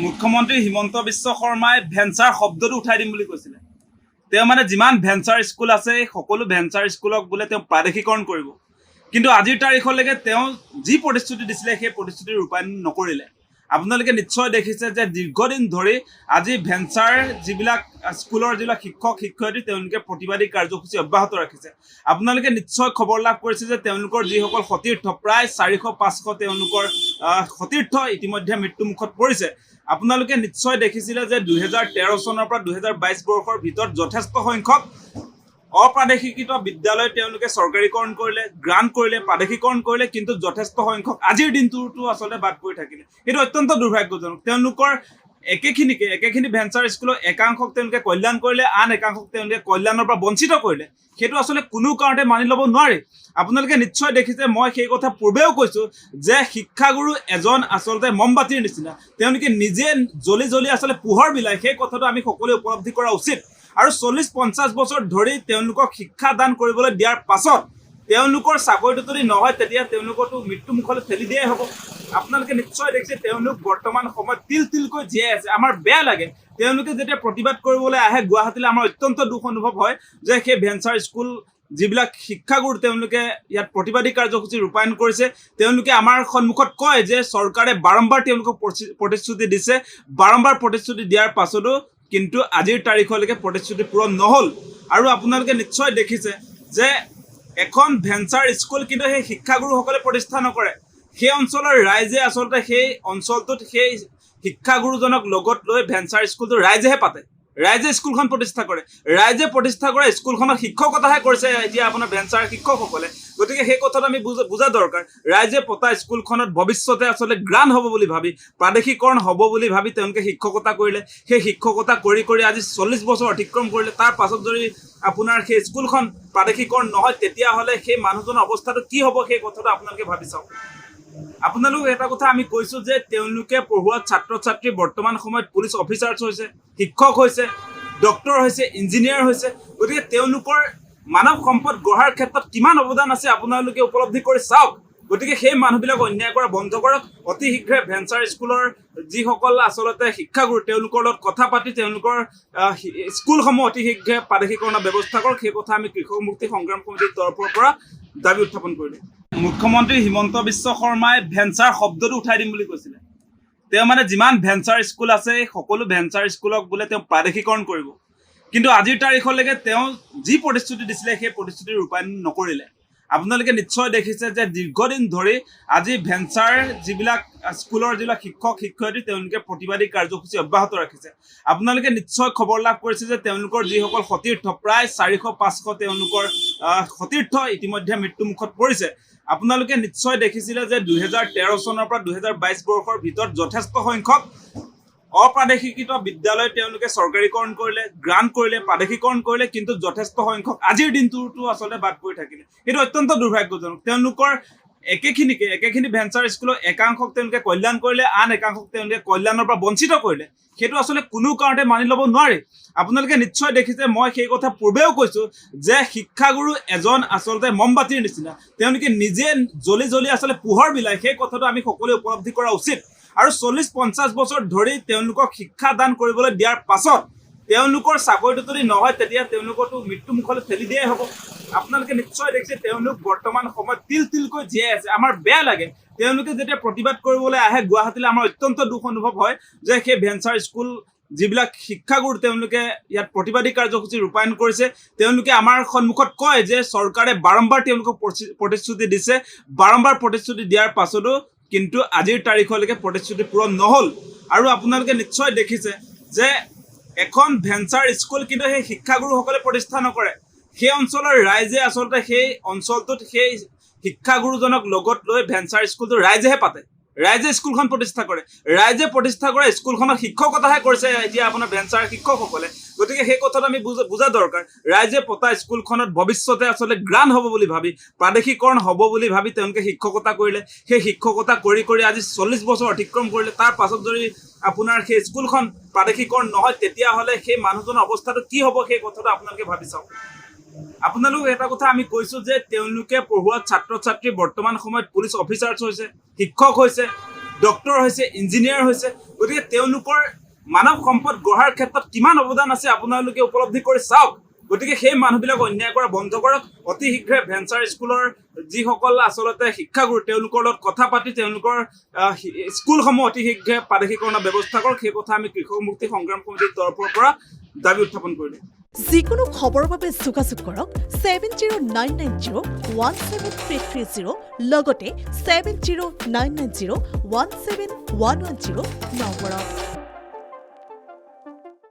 মুখ্যমন্ত্ৰী হিমন্ত বিশ্ব শৰ্মাই ভেঞ্চাৰ শব্দটো উঠাই দিম বুলি কৈছিলে। তেওঁ মানে যিমান ভেঞ্চাৰ স্কুল আছে সকলো ভেঞ্চাৰ স্কুলক বোলে তেওঁ প্ৰাদেশিকৰণ কৰিব, কিন্তু আজিৰ তাৰিখলৈকে তেওঁ যি প্ৰতিশ্ৰুতি দিছিলে সেই প্ৰতিশ্ৰুতি ৰূপায়ণ নকৰিলে। আপোনালোকে নিশ্চয় দেখিছে যে দীৰ্ঘদিন ধৰি আজি ভেঞ্চাৰ যিবিলাক স্কুলৰ যিবিলাক শিক্ষক শিক্ষয়িত্ৰী তেওঁলোকে প্ৰতিবাদী কাৰ্যসূচী অব্যাহত ৰাখিছে। আপোনালোকে নিশ্চয় খবৰ লাভ কৰিছে যে তেওঁলোকৰ যিসকল সতীৰ্থ প্ৰায় 400-500 তেওঁলোকৰ সতীৰ্থ ইতিমধ্যে মৃত্যুমুখত পৰিছে। আপোনালোকে নিশ্চয় দেখিছিলে যে 2013 চনৰ পৰা 2022 বৰ্ষৰ ভিতৰত যথেষ্ট সংখ্যক অপ্ৰাদেশিকৃত বিদ্যালয় তেওঁলোকে চৰকাৰীকৰণ কৰিলে, গ্ৰাণ্ট কৰিলে, প্ৰাদেশিকৰণ কৰিলে, কিন্তু যথেষ্ট সংখ্যক আজিৰ দিনটোতো আচলতে বাদ পৰি থাকিলে। এইটো অত্যন্ত দুৰ্ভাগ্যজনক। তেওঁলোকৰ একেখিনি ভেঞ্চাৰ স্কুলৰ একাংশক তেওঁলোকে কল্যাণ কৰিলে, আন একাংশক তেওঁলোকে কল্যাণৰ পৰা বঞ্চিত কৰিলে। সেইটো আচলতে কোনো কাৰণতে মানি ল'ব নোৱাৰে। আপোনালোকে নিশ্চয় দেখিছে, মই সেই কথা পূৰ্বেও কৈছোঁ যে শিক্ষাগুৰু এজন আচলতে মমবাতিৰ নিচিনা। তেওঁলোকে নিজে জ্বলি জ্বলি আচলতে পোহৰ বিলায়, সেই কথাটো আমি সকলোৱে উপলব্ধি কৰা উচিত। আৰু 40-50 বছৰ ধৰি তেওঁলোকক শিক্ষাদান কৰিবলৈ দিয়াৰ পাছত তেওঁলোকৰ চাকৰিটো যদি নহয় তেতিয়া তেওঁলোকৰতো মৃত্যুমুখলৈ ঠেলি দিয়াই হ'ব। আপোনালোকে নিশ্চয় দেখিছে তেওঁলোক বৰ্তমান সময়ত তিল তিলকৈ জীয়াই আছে। আমাৰ বেয়া লাগে তেওঁলোকে যেতিয়া প্ৰতিবাদ কৰিবলৈ আহে গুৱাহাটীলৈ, আমাৰ অত্যন্ত দুখ অনুভৱ হয় যে সেই ভেঞ্চাৰ স্কুল যিবিলাক শিক্ষাগুৰু তেওঁলোকে ইয়াত প্ৰতিবাদী কাৰ্যসূচী ৰূপায়ণ কৰিছে, তেওঁলোকে আমাৰ সন্মুখত কয় যে চৰকাৰে বাৰম্বাৰ তেওঁলোকক প্ৰতিশ্ৰুতি দিছে, বাৰম্বাৰ প্ৰতিশ্ৰুতি দিয়াৰ পাছতো কিন্তু আজিৰ তাৰিখলৈকে প্ৰতিশ্ৰুতি পূৰণ নহ'ল। আৰু আপোনালোকে নিশ্চয় দেখিছে যে এখন ভেঞ্চাৰ স্কুল কিন্তু সেই শিক্ষাগুৰুসকলে প্ৰতিষ্ঠা নকৰে। সেই অঞ্চলৰ ৰাইজে আচলতে সেই অঞ্চলটোত সেই শিক্ষাগুৰুজনক লগত লৈ ভেঞ্চাৰ স্কুলটো ৰাইজেহে পাতে, ৰাইজে স্কুলখন প্ৰতিষ্ঠা কৰে। ৰাইজে প্ৰতিষ্ঠা কৰা স্কুলখনত শিক্ষকতাহে কৰিছে এতিয়া আপোনাৰ ভেঞ্চাৰ শিক্ষকসকলে। গতিকে সেই কথাটো আমি বুজা দৰকাৰ। ৰাইজে পতা স্কুলখনত ভৱিষ্যতে আচলতে গ্ৰাণ্ট হ'ব বুলি ভাবি, প্ৰাদেশিকৰণ হ'ব বুলি ভাবি তেওঁলোকে শিক্ষকতা কৰিলে। সেই শিক্ষকতা কৰি কৰি আজি 40 বছৰ অতিক্ৰম কৰিলে। তাৰ পাছত যদি আপোনাৰ সেই স্কুলখন প্ৰাদেশিকৰণ নহয় তেতিয়াহ'লে সেই মানুহজনৰ অৱস্থাটো কি হ'ব সেই কথাটো আপোনালোকে ভাবি চাওক। আপোনালোক এটা কথা আমি কৈছোঁ যে তেওঁলোকে পঢ়োৱা ছাত্ৰ ছাত্ৰী বৰ্তমান সময়ত পুলিচ অফিচাৰ্ছ হৈছে, শিক্ষক হৈছে, ডক্তৰ হৈছে, ইঞ্জিনিয়াৰ হৈছে। গতিকে তেওঁলোকৰ মানৱ সম্পদ গঢ়াৰ ক্ষেত্ৰত কিমান অৱদান আছে আপোনালোকে উপলব্ধি কৰি চাওক। গতিকে সেই মানুহবিলাক অন্যায় কৰা বন্ধ কৰক। অতি শীঘ্ৰে ভেঞ্চাৰ স্কুলৰ যিসকল আচলতে শিক্ষাগুৰু তেওঁলোকৰ লগত কথা পাতি তেওঁলোকৰ স্কুলসমূহ অতি শীঘ্ৰে প্ৰাদেশিকৰণৰ ব্যৱস্থা কৰক। সেই কথা আমি কৃষক মুক্তি সংগ্ৰাম সমিতিৰ তৰফৰ পৰা দাবী উত্থাপন কৰিলোঁ। মুখ্যমন্ত্ৰী হিমন্ত বিশ্ব শৰ্মাই ভেঞ্চাৰ শব্দটো উঠাই দিম বুলি কৈছিলে। তেওঁ মানে যিমান ভেঞ্চাৰ স্কুল আছে সকলো ভেঞ্চাৰ স্কুলক বোলে তেওঁ প্ৰাদেশিকৰণ কৰিব, কিন্তু আজিৰ তাৰিখলৈকে তেওঁ যি প্ৰতিশ্ৰুতি দিছিলে সেই প্ৰতিশ্ৰুতি ৰূপায়ণ নকৰিলে। আপোনালোকে নিশ্চয় দেখিছে যে দীৰ্ঘদিন ধৰি আজি ভেঞ্চাৰ যিবিলাক স্কুলৰ যিবিলাক শিক্ষক শিক্ষয়িত্ৰী তেওঁলোকে প্ৰতিবাদী কাৰ্যসূচী অব্যাহত ৰাখিছে। আপোনালোকে নিশ্চয় খবৰ লাভ কৰিছে যে তেওঁলোকৰ যিসকল সতীৰ্থ প্ৰায় 400-500 তেওঁলোকৰ সতীৰ্থ ইতিমধ্যে মৃত্যুমুখত পৰিছে। আপোনালোকে নিশ্চয় দেখিছিলে যে 2013 চনৰ পৰা 2022 বৰ্ষৰ ভিতৰত যথেষ্ট সংখ্যক অপ্ৰাদেশিকৃত বিদ্যালয় তেওঁলোকে চৰকাৰীকৰণ কৰিলে, গ্ৰাণ্ট কৰিলে, প্ৰাদেশিকৰণ কৰিলে, কিন্তু যথেষ্ট সংখ্যক আজিৰ দিনটোতো আচলতে বাদ পৰি থাকিলে। এইটো অত্যন্ত দুৰ্ভাগ্যজনক। তেওঁলোকৰ একেখিনি ভেঞ্চাৰ স্কুলৰ একাংশক তেওঁলোকে কল্যাণ কৰিলে, আন একাংশক তেওঁলোকে কল্যাণৰ পৰা বঞ্চিত কৰিলে। সেইটো আচলতে কোনো কাৰণতে মানি ল'ব নোৱাৰে। আপোনালোকে নিশ্চয় দেখিছে, মই সেই কথা পূৰ্বেও কৈছোঁ যে শিক্ষাগুৰু এজন আচলতে মমবাতিৰ নিচিনা। তেওঁলোকে নিজে জ্বলি জ্বলি আচলতে পোহৰ বিলায়, সেই কথাটো আমি সকলোৱে উপলব্ধি কৰা উচিত। আৰু 40-50 বছৰ ধৰি তেওঁলোকক শিক্ষাদান কৰিবলৈ দিয়াৰ পাছত তেওঁলোকৰ চাকৰিটো যদি নহয় তেতিয়া তেওঁলোকৰতো মৃত্যুমুখলৈ ঠেলি দিয়াই হ'ব। আপোনালোকে নিশ্চয় দেখিছে তেওঁলোক বৰ্তমান সময়ত তিল তিলকৈ জীয়াই আছে। আমাৰ বেয়া লাগে তেওঁলোকে যেতিয়া প্ৰতিবাদ কৰিবলৈ আহে গুৱাহাটীলৈ, আমাৰ অত্যন্ত দুখ অনুভৱ হয় যে সেই ভেঞ্চাৰ স্কুল যিবিলাক শিক্ষাগুৰু তেওঁলোকে ইয়াত প্ৰতিবাদী কাৰ্যসূচী ৰূপায়ণ কৰিছে। তেওঁলোকে আমাৰ সন্মুখত কয় যে চৰকাৰে বাৰম্বাৰ তেওঁলোকক প্ৰতিশ্ৰুতি দিছে, বাৰম্বাৰ প্ৰতিশ্ৰুতি দিয়াৰ পাছতো কিন্তু আজিৰ তাৰিখলৈকে প্ৰতিশ্ৰুতি পূৰণ নহ'ল। আৰু আপোনালোকে নিশ্চয় দেখিছে যে এখন ভেঞ্চাৰ স্কুল কিন্তু সেই শিক্ষাগুৰুসকলে প্ৰতিষ্ঠা নকৰে। সেই অঞ্চলৰ ৰাইজে আচলতে সেই অঞ্চলটোত সেই শিক্ষাগুৰুজনক লগত লৈ ভেঞ্চাৰ স্কুলটো ৰাইজেহে পাতে, ৰাইজে স্কুলখন প্ৰতিষ্ঠা কৰে। ৰাইজে প্ৰতিষ্ঠা কৰা স্কুলখনত শিক্ষকতাহে কৰিছে এতিয়া আপোনাৰ ভেঞ্চাৰ শিক্ষকসকলে। গতিকে সেই কথাটো আমি বুজা দৰকাৰ। ৰাইজে পতা স্কুলখনত ভৱিষ্যতে আচলতে গ্ৰাণ্ট হ'ব বুলি ভাবি, প্ৰাদেশিকৰণ হ'ব বুলি ভাবি তেওঁলোকে শিক্ষকতা কৰিলে। সেই শিক্ষকতা কৰি কৰি আজি 40 বছৰ অতিক্ৰম কৰিলে। তাৰ পাছত যদি আপোনাৰ সেই স্কুলখন প্ৰাদেশিকৰণ নহয় তেতিয়াহ'লে সেই মানুহজনৰ অৱস্থাটো কি হ'ব সেই কথাটো আপোনালোকে ভাবি চাওক। আপোনালোক এটা কথা আমি কৈছোঁ যে তেওঁলোকে পঢ়োৱা ছাত্ৰ ছাত্ৰী বৰ্তমান সময়ত পুলিচ অফিচাৰ্ছ হৈছে, শিক্ষক হৈছে, ডক্তৰ হৈছে, ইঞ্জিনিয়াৰ হৈছে। গতিকে তেওঁলোকৰ মানৱ সম্পদ গঢ়াৰ ক্ষেত্ৰত কিমান অৱদান আছে আপোনালোকে উপলব্ধি কৰি চাওক। গতিকে সেই মানুহবিলাক অন্যায় কৰা বন্ধ কৰক। অতি শীঘ্ৰে ভেঞ্চাৰ স্কুলৰ যিসকল আচলতে শিক্ষাগুৰু তেওঁলোকৰ লগত কথা পাতি তেওঁলোকৰ স্কুলসমূহ অতি শীঘ্ৰে প্ৰাদেশিকৰণৰ ব্যৱস্থা কৰক। সেই কথা আমি কৃষক মুক্তি সংগ্ৰাম সমিতিৰ তৰফৰ পৰা দাবী উত্থাপন কৰিলোঁ। যিকোনো খবৰৰ বাবে যোগাযোগ কৰক 7099017330 লগতে 7099017110 নম্বৰত।